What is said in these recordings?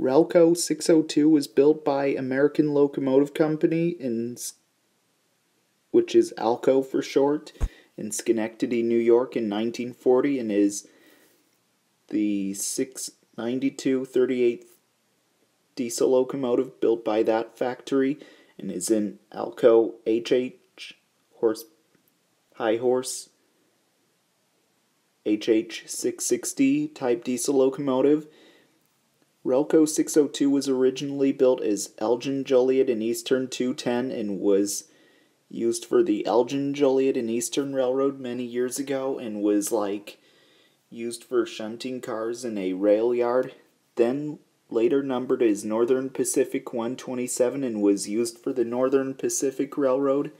Relco 602 was built by American Locomotive Company, which is ALCO for short, in Schenectady, New York in 1940, and is the 692/38 diesel locomotive built by that factory, and is an ALCO HH high horse HH 660 type diesel locomotive. Relco 602 was originally built as Elgin, Joliet, and Eastern 210 and was used for the Elgin, Joliet, and Eastern Railroad many years ago and was used for shunting cars in a rail yard. Then later numbered as Northern Pacific 127 and was used for the Northern Pacific Railroad.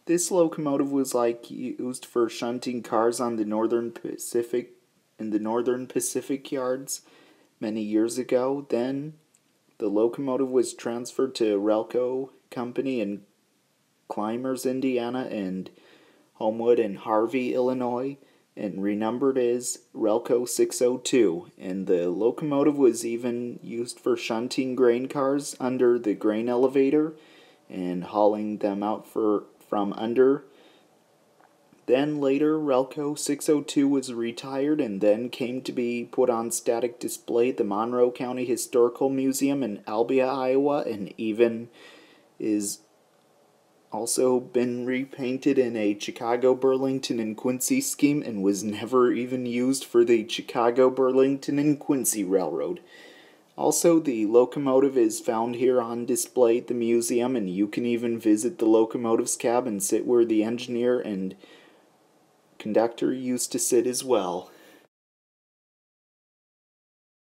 This locomotive was used for shunting cars on the Northern Pacific in the Northern Pacific yards many years ago. Then the locomotive was transferred to Relco Company in Clymers, Indiana, and Homewood and Harvey, Illinois, and renumbered as Relco 602. And the locomotive was even used for shunting grain cars under the grain elevator and hauling them out from under. Then later, Relco 602 was retired and then came to be put on static display at the Monroe County Historical Museum in Albia, Iowa, and even is also been repainted in a Chicago, Burlington, and Quincy scheme and was never even used for the Chicago, Burlington, and Quincy Railroad. Also, the locomotive is found here on display at the museum, and you can even visit the locomotive's cab and sit where the engineer and conductor used to sit as well.